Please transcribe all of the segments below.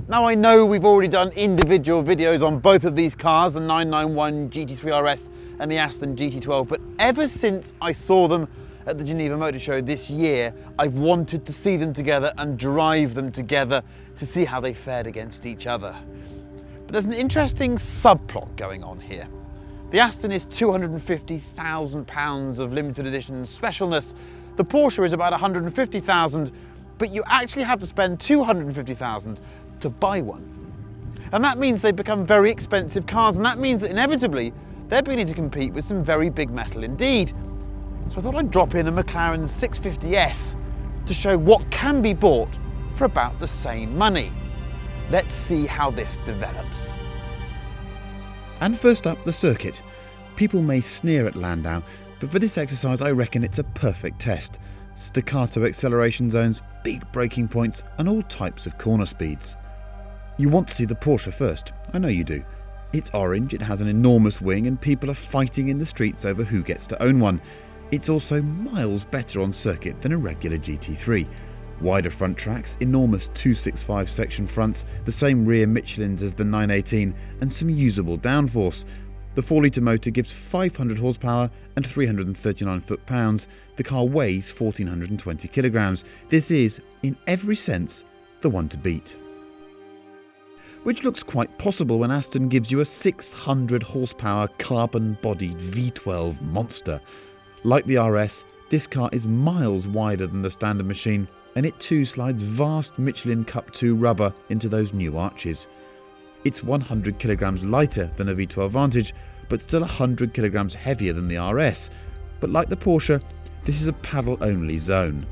Now I know we've already done individual videos on both of these cars, the 991 GT3RS and the Aston GT12, but ever since I saw them at the Geneva Motor Show this year, I've wanted to see them together and drive them together to see how they fared against each other. But there's an interesting subplot going on here. The Aston is £250,000 of limited edition specialness. The Porsche is about 150,000, but you actually have to spend 250,000 to buy one. And that means they become very expensive cars, and that means that inevitably they're beginning to compete with some very big metal indeed. So I thought I'd drop in a McLaren 650S to show what can be bought for about the same money. Let's see how this develops. And first up, the circuit. People may sneer at Landau, but for this exercise I reckon it's a perfect test. Staccato acceleration zones, big braking points, and all types of corner speeds. You want to see the Porsche first, I know you do. It's orange, it has an enormous wing, and people are fighting in the streets over who gets to own one. It's also miles better on circuit than a regular GT3. Wider front tracks, enormous 265 section fronts, the same rear Michelins as the 918, and some usable downforce. The 4-litre motor gives 500 horsepower and 339 foot-pounds. The car weighs 1,420 kilograms. This is, in every sense, the one to beat. Which looks quite possible when Aston gives you a 600 horsepower carbon-bodied V12 monster. Like the RS, this car is miles wider than the standard machine, and it too slides vast Michelin Cup 2 rubber into those new arches. It's 100 kilograms lighter than a V12 Vantage, but still 100 kilograms heavier than the RS. But like the Porsche, this is a paddle-only zone.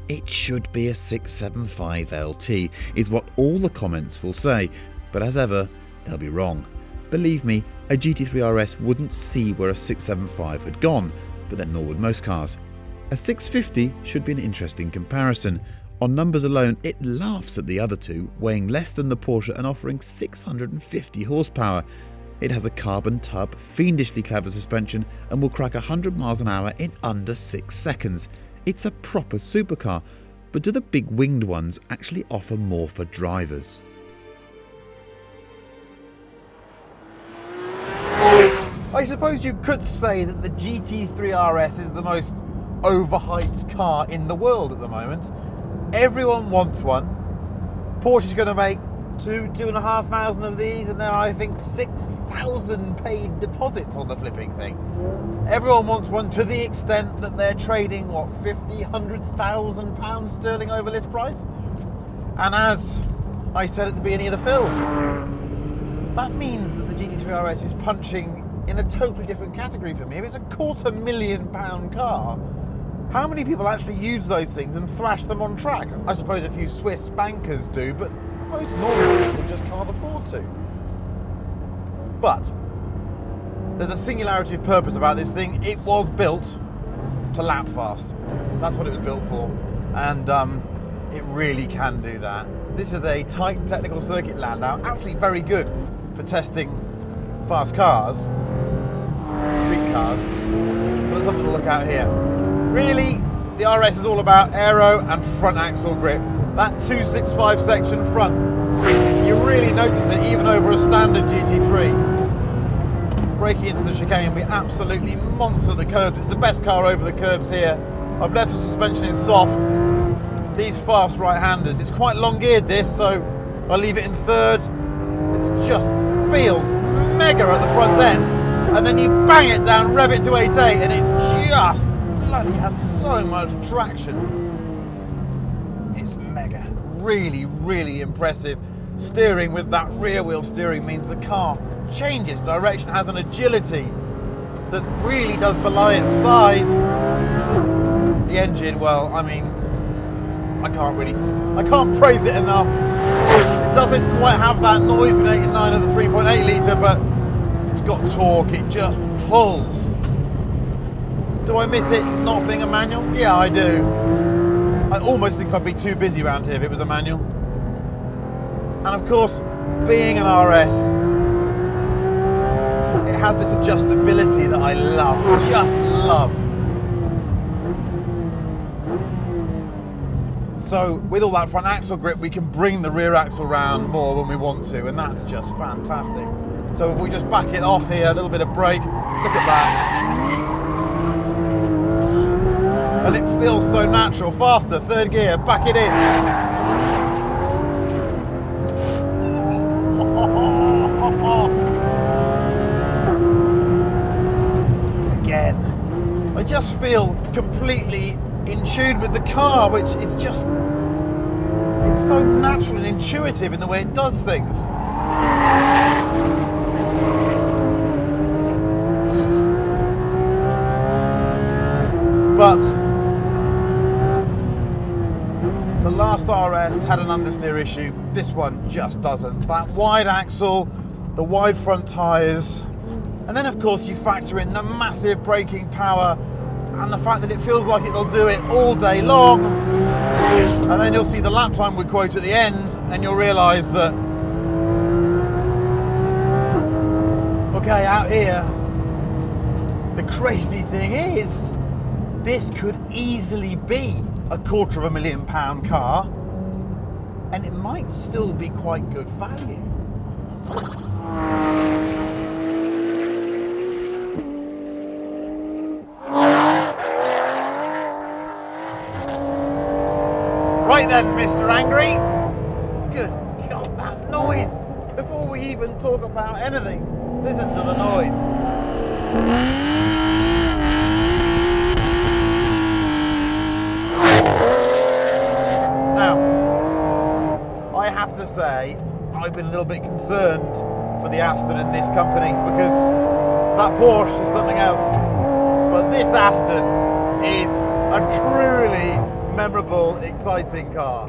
It should be a 675 LT, is what all the comments will say, but as ever, they'll be wrong. Believe me, a GT3RS wouldn't see where a 675 had gone, but then nor would most cars. A 650 should be an interesting comparison. On numbers alone, it laughs at the other two, weighing less than the Porsche and offering 650 horsepower. It has a carbon tub, fiendishly clever suspension, and will crack 100 miles an hour in under 6 seconds. It's a proper supercar, but do the big winged ones actually offer more for drivers? I suppose you could say that the GT3RS is the most overhyped car in the world at the moment. Everyone wants one. Porsche's going to make 2,500 of these, and there are, I think, 6,000 paid deposits on the flipping thing. Everyone wants one to the extent that they're trading, what, 50, 100,000 pounds sterling over list price? And as I said at the beginning of the film, that means that the GT3RS is punching in a totally different category for me. If it's a £250,000 car, how many people actually use those things and thrash them on track? I suppose a few Swiss bankers do, but most normal people just can't afford to. But there's a singularity of purpose about this thing. It was built to lap fast. That's what it was built for, and it really can do that. This is a tight technical circuit Landau, actually very good for testing fast cars, street cars. But let's have a little look out here. Really, the RS is all about aero and front axle grip. That 265 section front, you really notice it even over a standard GT3. Braking into the chicane will be absolutely monster the curbs. It's the best car over the curbs here. I've left the suspension in soft. These fast right-handers, it's quite long geared this, so I'll leave it in third. It just feels mega at the front end, and then you bang it down, rev it to 8.8, and it just bloody has so much traction. It's mega, really, really impressive. Steering with that rear wheel steering means the car changes direction, has an agility that really does belie its size. The engine, well, I mean, I can't praise it enough. It doesn't quite have that noise with 89 of the 3.8 litre, but it's got torque, it just pulls. Do I miss it not being a manual? Yeah, I do. I almost think I'd be too busy around here if it was a manual. And of course, being an RS, it has this adjustability that I love, just love. So with all that front axle grip, we can bring the rear axle round more when we want to, and that's just fantastic. So if we just back it off here, a little bit of brake, look at that. And it feels so natural. Faster, third gear, back it in. Again, I just feel completely in tune with the car, which is just, it's so natural and intuitive in the way it does things. But the last RS had an understeer issue, this one just doesn't. That wide axle, the wide front tyres, and then of course you factor in the massive braking power and the fact that it feels like it'll do it all day long. And then you'll see the lap time we quote at the end and you'll realise that, okay, out here, the crazy thing is, this could easily be a £250,000 car, and it might still be quite good value. Right then, Mr. Angry. Good God, that noise! Before we even talk about anything, listen to the noise. Now, I have to say, I've been a little bit concerned for the Aston in this company because that Porsche is something else. But this Aston is a truly memorable, exciting car.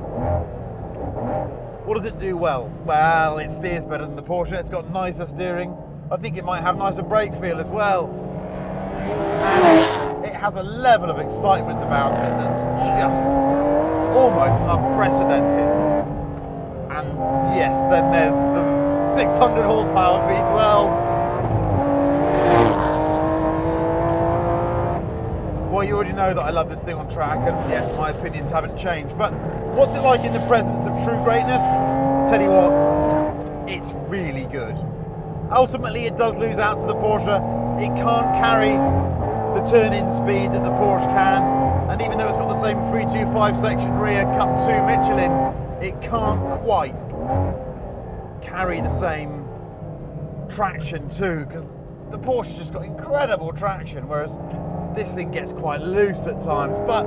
What does it do well? Well, it steers better than the Porsche. It's got nicer steering. I think it might have nicer brake feel as well. And it has a level of excitement about it that's just almost unprecedented. And yes, then there's the 600 horsepower V12. Well, you already know that I love this thing on track, and yes, my opinions haven't changed. But what's it like in the presence of true greatness? I'll tell you what, it's really good. Ultimately, it does lose out to the Porsche. It can't carry the turn-in speed that the Porsche can, and even though it's got the same 325 section rear Cup 2 Michelin, it can't quite carry the same traction too, because the Porsche's just got incredible traction, whereas this thing gets quite loose at times. But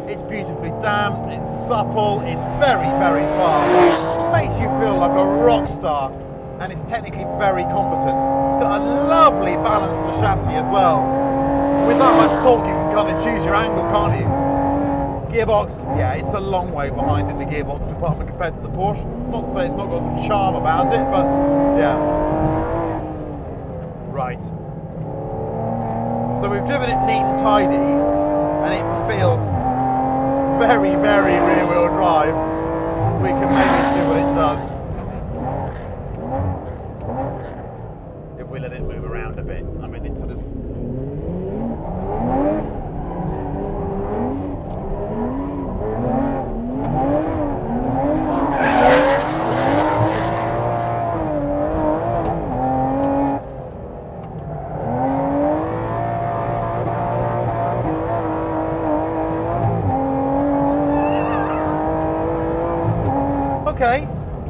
it's beautifully damped, it's supple, it's very, very fast, makes you feel like a rock star, and it's technically very competent. It's got a lovely balance on the chassis as well. With that much torque, you can kind of choose your angle, can't you? Gearbox, yeah, it's a long way behind in the gearbox department compared to the Porsche. It's not to say it's not got some charm about it, but yeah. Right. So we've driven it neat and tidy, and it feels very, very rear-wheel drive. We can maybe see what it does if we let it move around a bit. I mean, it's sort of...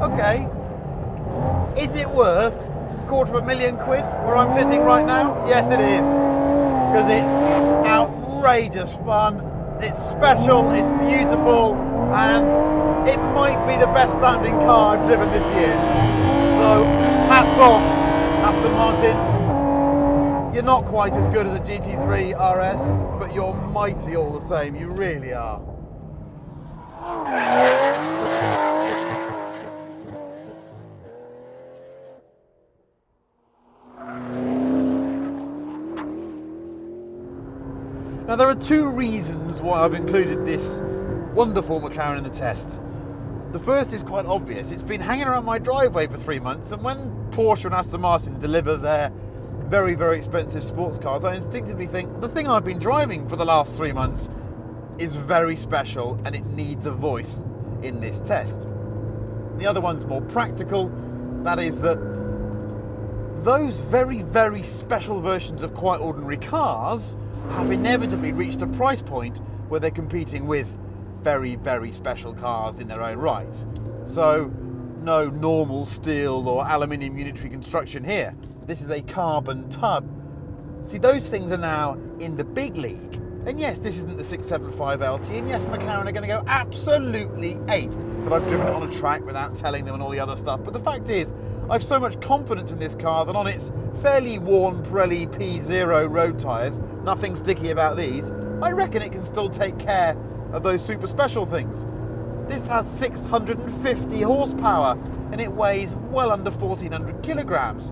Okay. Is it worth £250,000 where I'm sitting right now? Yes, it is. Because it's outrageous fun, it's special, it's beautiful, and it might be the best sounding car I've driven this year. So, hats off, Aston Martin. You're not quite as good as a GT3RS, but you're mighty all the same, you really are. Now, there are two reasons why I've included this wonderful McLaren in the test. The first is quite obvious. It's been hanging around my driveway for 3 months, and when Porsche and Aston Martin deliver their very, very expensive sports cars, I instinctively think the thing I've been driving for the last 3 months is very special and it needs a voice in this test. The other one's more practical. That is that those very, very special versions of quite ordinary cars have inevitably reached a price point where they're competing with very, very special cars in their own right. So no normal steel or aluminium unitary construction here. This is a carbon tub. See, those things are now in the big league. And yes, this isn't the 675 LT, and yes, McLaren are going to go absolutely ape that I've driven it on a track without telling them and all the other stuff. But the fact is, I've so much confidence in this car that on its fairly worn Pirelli P0 road tyres, nothing sticky about these, I reckon it can still take care of those super special things. This has 650 horsepower and it weighs well under 1,400 kilograms.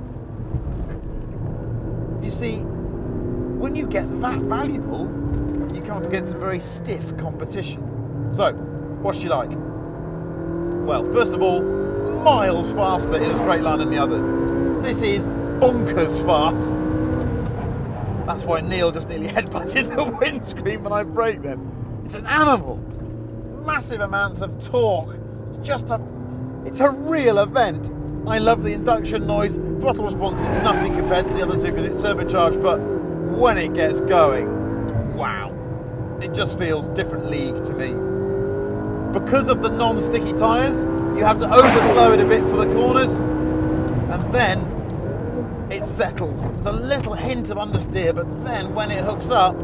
You see, when you get that valuable, you come up against some very stiff competition. So, what's she like? Well, first of all, miles faster in a straight line than the others. This is bonkers fast. That's why Neil just nearly headbutted the windscreen when I braked them. It's an animal. Massive amounts of torque. It's a real event. I love the induction noise. Throttle response is nothing compared to the other two because it's turbocharged, but when it gets going, wow. It just feels different league to me. Because of the non-sticky tyres, you have to overslow it a bit for the corners, and then it settles. There's a little hint of understeer, but then when it hooks up,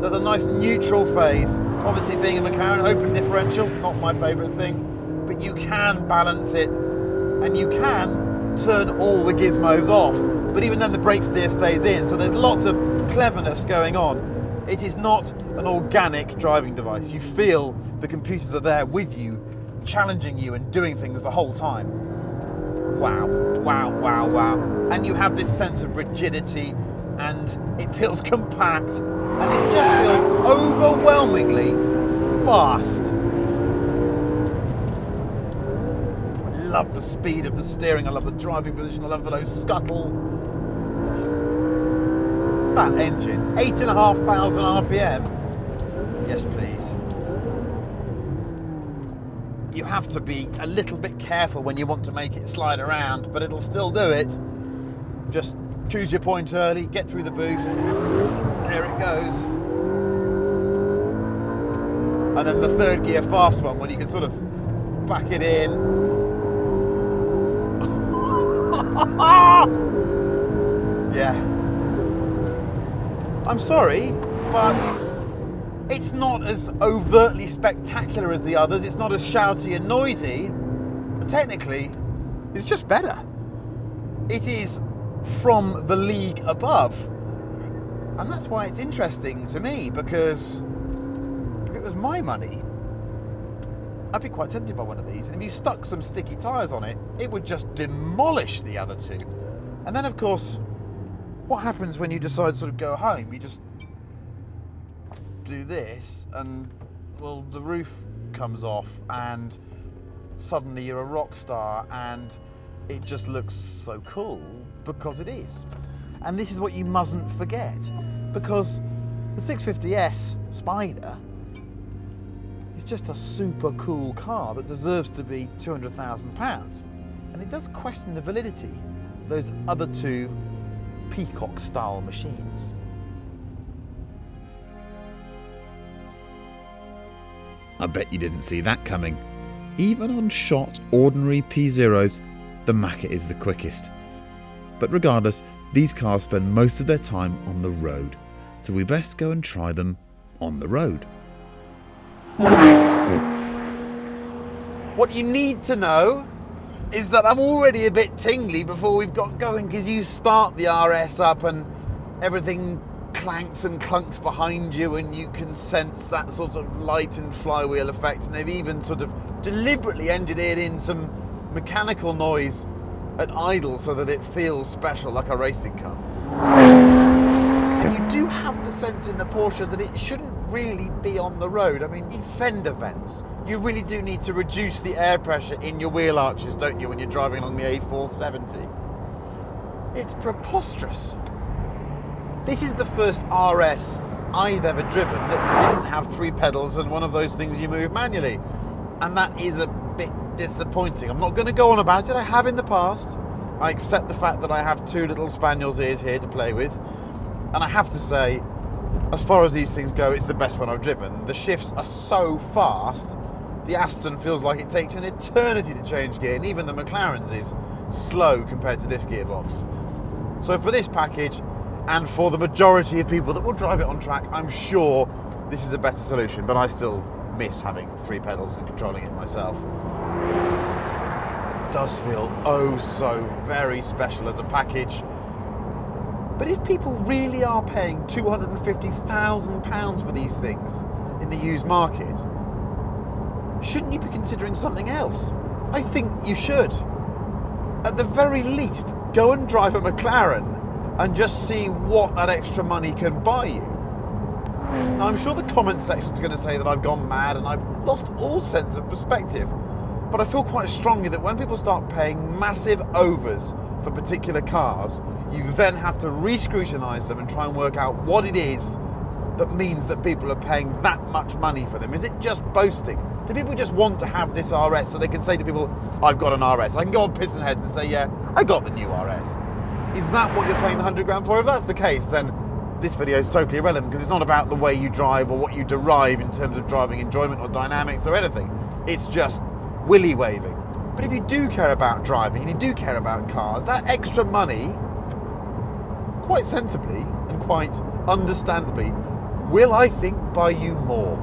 there's a nice neutral phase. Obviously, being a McLaren, open differential, not my favourite thing, but you can balance it, and you can turn all the gizmos off. But even then, the brake steer stays in, so there's lots of cleverness going on. It is not an organic driving device. You feel the computers are there with you, challenging you and doing things the whole time. Wow, wow, wow, wow. And you have this sense of rigidity, and it feels compact, and it just feels overwhelmingly fast. I love the speed of the steering, I love the driving position, I love the low scuttle. That engine, 8,500 RPM. Yes, please. You have to be a little bit careful when you want to make it slide around, but it'll still do it. Just choose your point early, get through the boost. There it goes. And then the third gear fast one, when you can sort of back it in. Yeah. I'm sorry, but it's not as overtly spectacular as the others. It's not as shouty and noisy, but technically, it's just better. It is from the league above. And that's why it's interesting to me, because if it was my money, I'd be quite tempted by one of these. And if you stuck some sticky tyres on it, it would just demolish the other two. And then, of course, what happens when you decide to sort of go home? You just do this and, well, the roof comes off and suddenly you're a rock star and it just looks so cool because it is. And this is what you mustn't forget, because the 650S Spider is just a super cool car that deserves to be £200,000. And it does question the validity of those other two peacock-style machines. I bet you didn't see that coming. Even on shot ordinary P0s, the Macca is the quickest. But regardless, these cars spend most of their time on the road, so we best go and try them on the road. What you need to know is that I'm already a bit tingly before we've got going, because you start the RS up and everything clanks and clunks behind you, and you can sense that sort of light and flywheel effect, and they've even sort of deliberately engineered in some mechanical noise at idle so that it feels special, like a racing car. And you do have the sense in the Porsche that it shouldn't really be on the road. I mean, in fender vents, you really do need to reduce the air pressure in your wheel arches, don't you, when you're driving along the A470? It's preposterous. This is the first RS I've ever driven that didn't have 3 pedals and one of those things you move manually. And that is a bit disappointing. I'm not going to go on about it. I have in the past. I accept the fact that I have 2 little spaniel's ears here to play with. And I have to say, as far as these things go, it's the best one I've driven. The shifts are so fast. The Aston feels like it takes an eternity to change gear, and even the McLaren's is slow compared to this gearbox. So for this package, and for the majority of people that will drive it on track, I'm sure this is a better solution, but I still miss having 3 pedals and controlling it myself. It does feel oh so very special as a package. But if people really are paying £250,000 for these things in the used market, shouldn't you be considering something else? I think you should. At the very least, go and drive a McLaren and just see what that extra money can buy you. Now, I'm sure the comment section is going to say that I've gone mad and I've lost all sense of perspective, but I feel quite strongly that when people start paying massive overs for particular cars, you then have to re-scrutinise them and try and work out what it is that means that people are paying that much money for them. Is it just boasting? Do people just want to have this RS so they can say to people, I've got an RS? I can go on Piston Heads and say, yeah, I got the new RS. Is that what you're paying the 100 grand for? If that's the case, then this video is totally irrelevant, because it's not about the way you drive or what you derive in terms of driving enjoyment or dynamics or anything. It's just willy waving. But if you do care about driving and you do care about cars, that extra money, quite sensibly and quite understandably, will, I think, buy you more.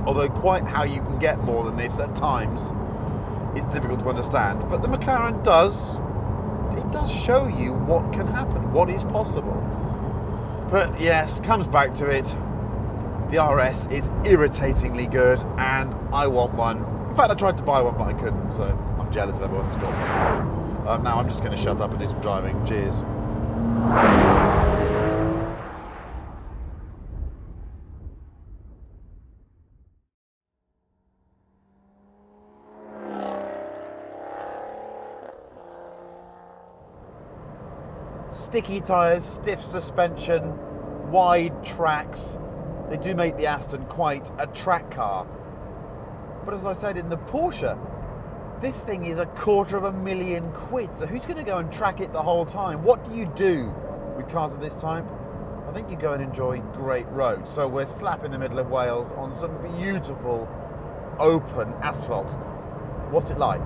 Although quite how you can get more than this at times is difficult to understand. But the McLaren does show you what can happen, what is possible. But yes, comes back to it, the RS is irritatingly good and I want one. In fact, I tried to buy one, but I couldn't, so I'm jealous of everyone that's got one. Now I'm just going to shut up and do some driving. Cheers. Sticky tyres, stiff suspension, wide tracks. They do make the Aston quite a track car. But as I said, in the Porsche, this thing is £250,000. So who's going to go and track it the whole time? What do you do with cars of this type? I think you go and enjoy great roads. So we're slap in the middle of Wales on some beautiful open asphalt. What's it like?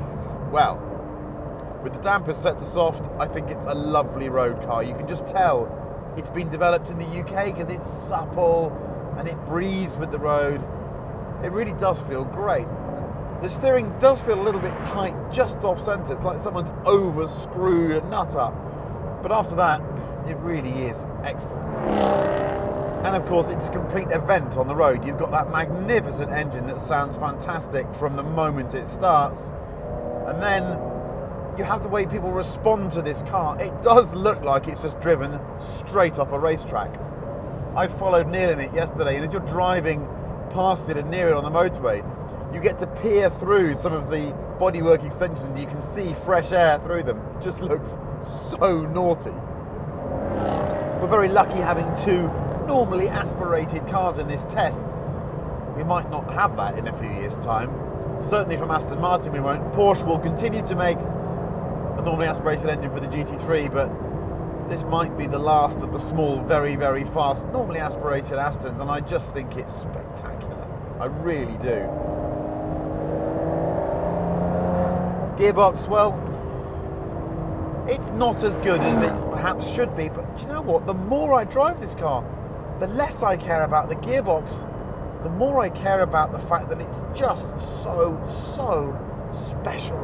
Well, with the dampers set to soft, I think it's a lovely road car. You can just tell it's been developed in the UK because it's supple and it breathes with the road. It really does feel great. The steering does feel a little bit tight just off centre. It's like someone's over-screwed a nut up. But after that, it really is excellent. And of course, it's a complete event on the road. You've got that magnificent engine that sounds fantastic from the moment it starts. And then you have the way people respond to this car. It does look like it's just driven straight off a racetrack. I followed Neil in it yesterday, and as you're driving past it and near it on the motorway, you get to peer through some of the bodywork extensions and you can see fresh air through them. It just looks so naughty. We're very lucky having 2 normally aspirated cars in this test. We might not have that in a few years' time. Certainly from Aston Martin we won't. Porsche will continue to make a normally aspirated engine for the GT3, but this might be the last of the small, very, very fast, normally aspirated Astons, and I just think it's spectacular. I really do. Gearbox, well, it's not as good as it perhaps should be, but do you know what? The more I drive this car, the less I care about the gearbox, the more I care about the fact that it's just so special.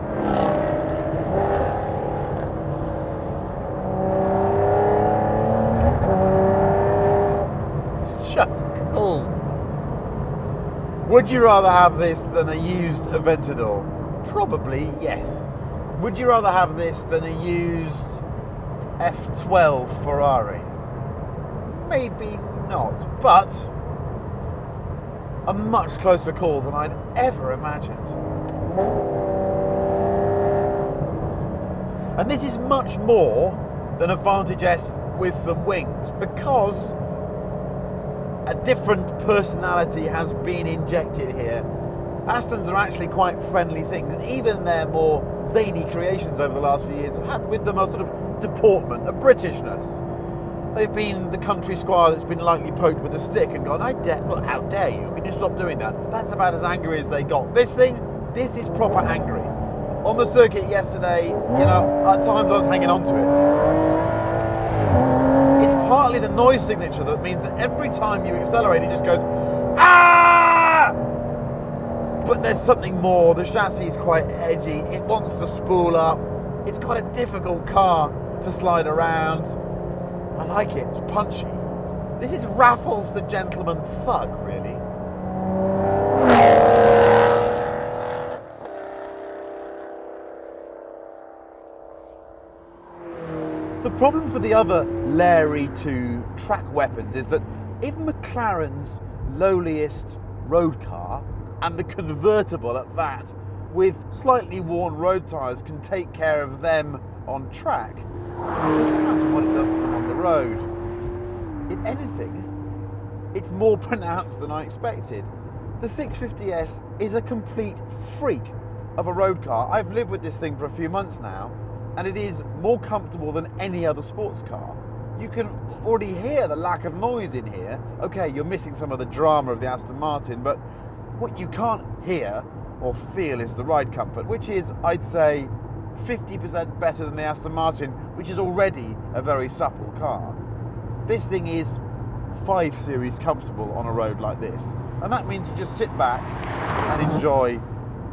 It's just cool. Would you rather have this than a used Aventador? Probably, yes. Would you rather have this than a used F12 Ferrari? Maybe not, but a much closer call than I'd ever imagined. And this is much more than a Vantage S with some wings, because a different personality has been injected here. Astons are actually quite friendly things. Even their more zany creations over the last few years have had with them a sort of deportment, a Britishness. They've been the country squire that's been lightly poked with a stick and gone, look, how dare you? Can you stop doing that? That's about as angry as they got. This is proper angry. On the circuit yesterday, at times I was hanging on to it. It's partly the noise signature that means that every time you accelerate, it just goes, ah! But there's something more. The chassis is quite edgy. It wants to spool up. It's quite a difficult car to slide around. I like it. It's punchy. This is Raffles the Gentleman Thug, really. The problem for the other Larry 2 track weapons is that if McLaren's lowliest road car, and the convertible at that, with slightly worn road tyres, can take care of them on track, just imagine what it does to them on the road. If anything, it's more pronounced than I expected. The 650S is a complete freak of a road car. I've lived with this thing for a few months now, and it is more comfortable than any other sports car. You can already hear the lack of noise in here. Okay, you're missing some of the drama of the Aston Martin, but what you can't hear or feel is the ride comfort, which is, I'd say, 50% better than the Aston Martin, which is already a very supple car. This thing is 5 Series comfortable on a road like this. And that means you just sit back and enjoy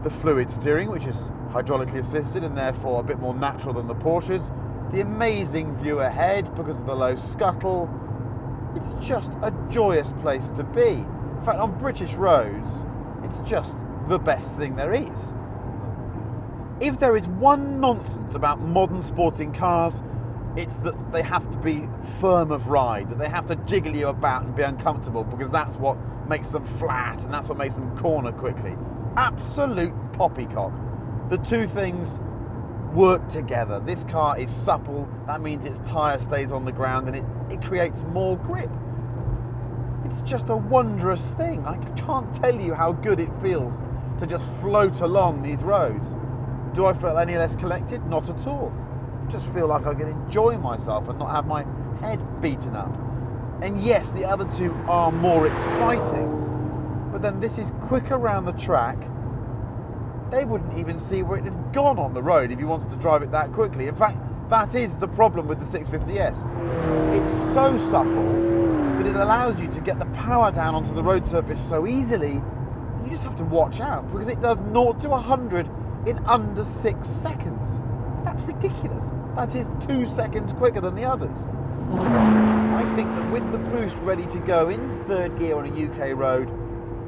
the fluid steering, which is hydraulically assisted and therefore a bit more natural than the Porsches. The amazing view ahead because of the low scuttle. It's just a joyous place to be. In fact, on British roads, it's just the best thing there is. If there is one nonsense about modern sporting cars, it's that they have to be firm of ride, that they have to jiggle you about and be uncomfortable, because that's what makes them flat and that's what makes them corner quickly. Absolute poppycock. The two things work together. This car is supple, that means its tyre stays on the ground and it creates more grip. It's just a wondrous thing. I can't tell you how good it feels to just float along these roads. Do I feel any less collected? Not at all. I just feel like I can enjoy myself and not have my head beaten up. And yes, the other two are more exciting, but then this is quick around the track. They wouldn't even see where it had gone on the road if you wanted to drive it that quickly. In fact, that is the problem with the 650S. It's so supple that it allows you to get the power down onto the road surface so easily. You just have to watch out, because it does 0 to 100 in under 6 seconds. That's ridiculous. That is 2 seconds quicker than the others. I think that with the boost ready to go in third gear on a UK road,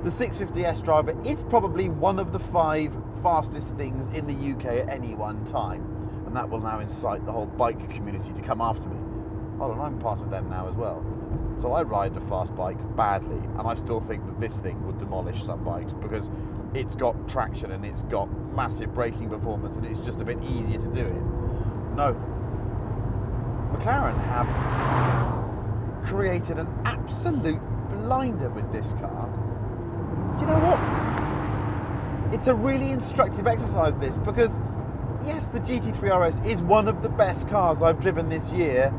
the 650S driver is probably one of the 5 fastest things in the UK at any one time. And that will now incite the whole bike community to come after me. Hold on, I'm part of them now as well. So I ride a fast bike badly, and I still think that this thing would demolish some bikes because it's got traction and it's got massive braking performance and it's just a bit easier to do it. No. McLaren have created an absolute blinder with this car. Do you know what? It's a really instructive exercise, this, because yes, the GT3RS is one of the best cars I've driven this year,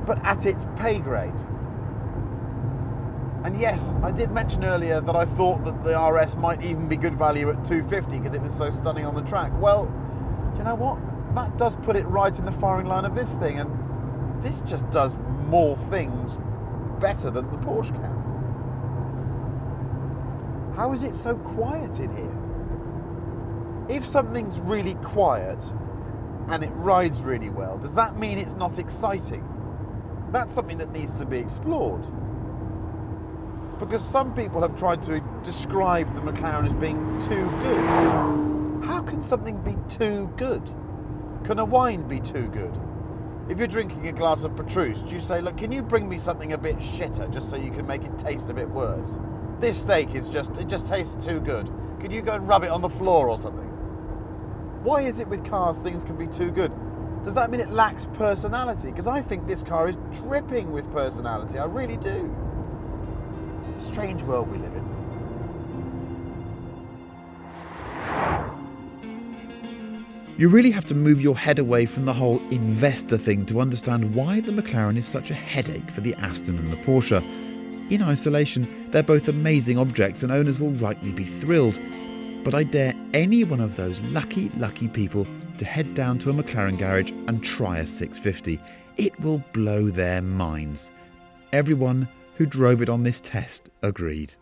but at its pay grade. And yes, I did mention earlier that I thought that the RS might even be good value at $250 because it was so stunning on the track. Well, do you know what? That does put it right in the firing line of this thing, and this just does more things better than the Porsche can. How is it so quiet in here? If something's really quiet and it rides really well, does that mean it's not exciting? That's something that needs to be explored. Because some people have tried to describe the McLaren as being too good. How can something be too good? Can a wine be too good? If you're drinking a glass of Petrus, do you say, look, can you bring me something a bit shitter just so you can make it taste a bit worse? This steak is it just tastes too good. Could you go and rub it on the floor or something? Why is it with cars things can be too good? Does that mean it lacks personality? Because I think this car is dripping with personality. I really do. Strange world we live in. You really have to move your head away from the whole investor thing to understand why the McLaren is such a headache for the Aston and the Porsche. In isolation, they're both amazing objects and owners will rightly be thrilled. But I dare any one of those lucky people to head down to a McLaren garage and try a 650. It will blow their minds. Everyone who drove it on this test agreed.